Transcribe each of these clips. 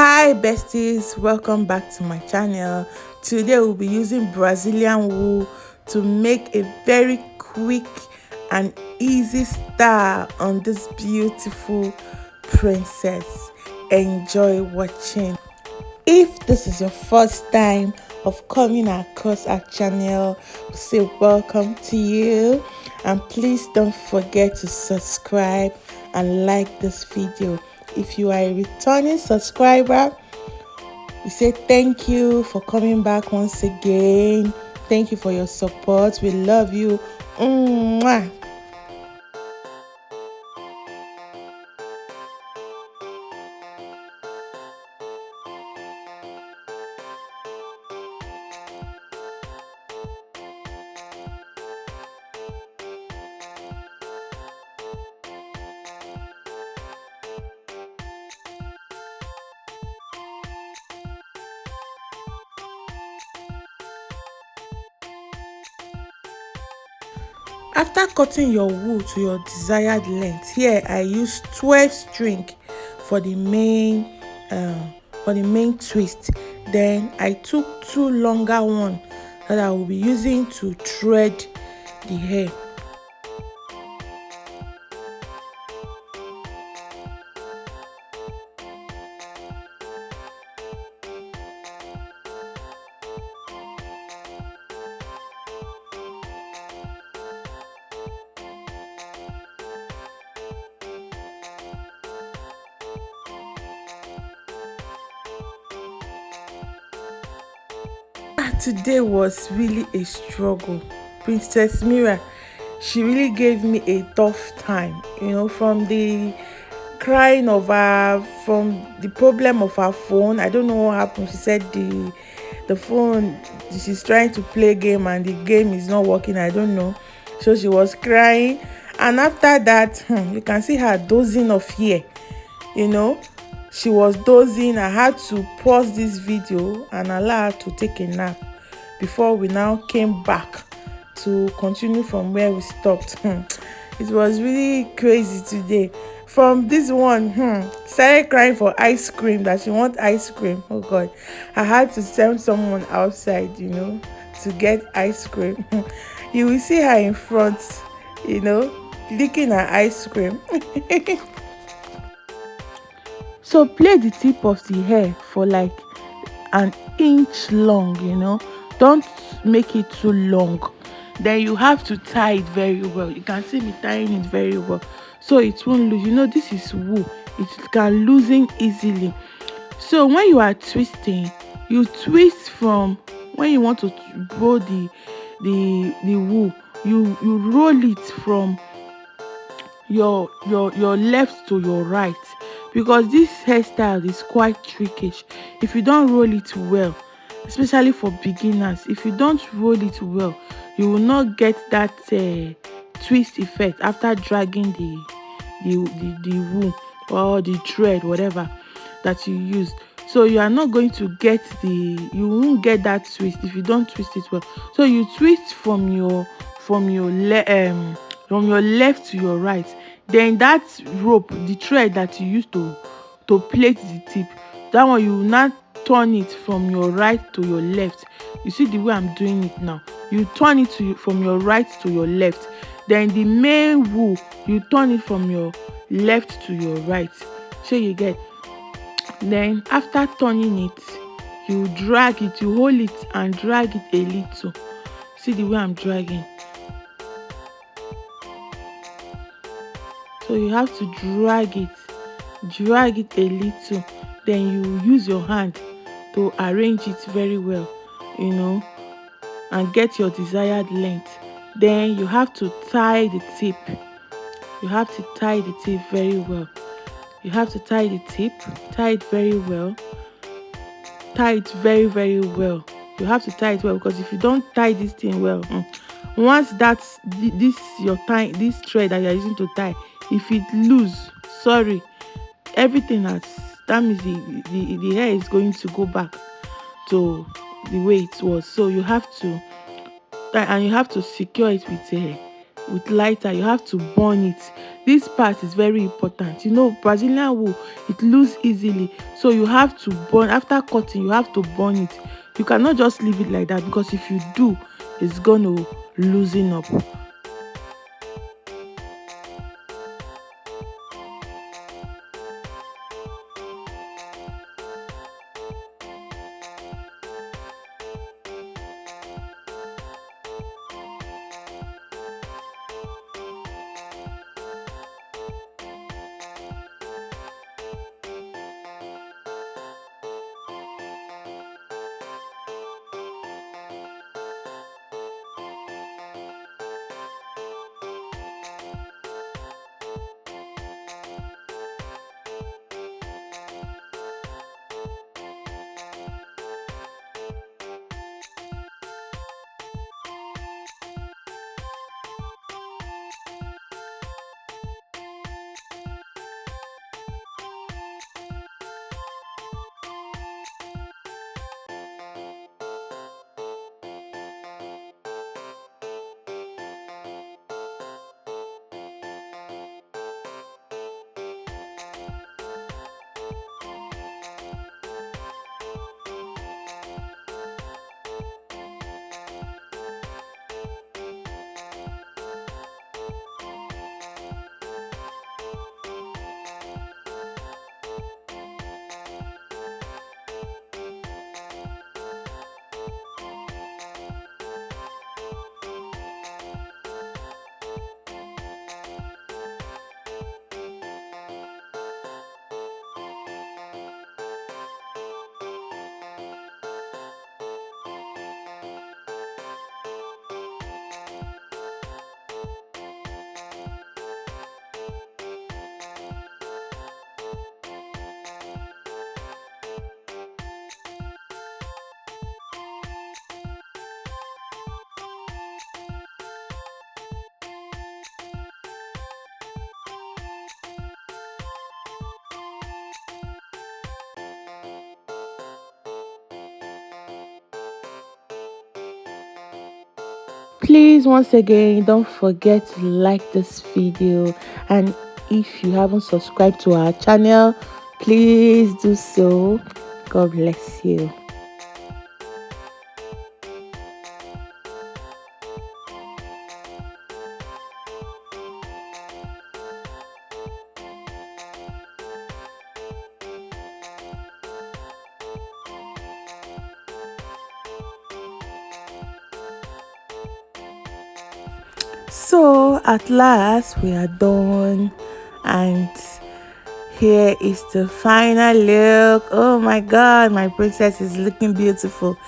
Hi besties, welcome back to my channel. Today we'll be using Brazilian wool to make a very quick and easy style on this beautiful princess. Enjoy watching. If this is your first time of coming across our channel, we say welcome to you, and please don't forget to subscribe and like this video. If you are a returning subscriber, we say thank you for coming back once again. Thank you for your support. We love you. Mwah. After cutting your wool to your desired length, here I use 12 string for the main twist. Then I took two longer one that I will be using to thread the hair. Today was really a struggle. Princess Mira, she really gave me a tough time, from the crying of her, from the problem of her phone. I don't know what happened. She said the phone, she's trying to play game and the game is not working. I don't know. So she was crying, and after that, you can see her dozing off here. She was dozing. I had to pause this video and allow her to take a nap before we now came back to continue from where we stopped. It was really crazy today. From this one, started crying for ice cream, that she want ice cream. Oh God, I had to send someone outside, to get ice cream. You will see her in front, licking her ice cream. So plait the tip of the hair for like an inch long, don't make it too long. Then you have to tie it very well. You can see me tying it very well so it won't lose. This is wool, it can loosen easily. So when you are twisting, you twist from when you want to roll the wool, you roll it from your left to your right, because this hairstyle is quite trickish. If you don't roll it well, especially for beginners, if you don't roll it well, you will not get that twist effect after dragging the wool or the thread, whatever that you use. So you are not going to get you won't get that twist if you don't twist it well. So you twist from your left to your right. Then that rope, the thread that you use to plait the tip, that one you will not turn it from your right to your left. You see the way I'm doing it now? You turn it from your right to your left. Then the main wool, you turn it from your left to your right. So you get. Then after turning it, you drag it, you hold it and drag it a little. See the way I'm dragging? So you have to drag it a little. Then you use your hand to arrange it very well, and get your desired length. Then you have to tie the tip. You have to tie the tip very well. You have to tie the tip, tie it very well. Tie it very, very well. You have to tie it well, because if you don't tie this thing well, once this thread that you're using to tie, if it loose, sorry, everything that means the hair is going to go back to the way it was. So you have to tie, and you have to secure it with with lighter. You have to burn it. This part is very important. You know, Brazilian wool, it lose easily, so you have to burn. After cutting, you have to burn it. You cannot just leave it like that, because if you do, it's gonna loosen up. Please, once again, don't forget to like this video, and if you haven't subscribed to our channel, please do so. God bless you. So at last we are done, and here is the final look. Oh my god, my princess is looking beautiful.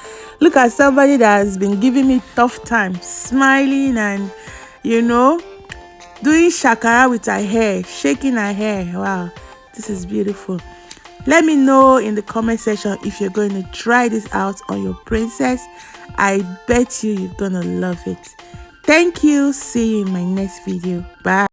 Look at somebody that has been giving me tough time, smiling and, you know, doing shakara with her hair, shaking her hair. Wow, this is beautiful. Let me know in the comment section if you're going to try this out on your princess. I bet you're gonna love it. Thank you. See you in my next video. Bye.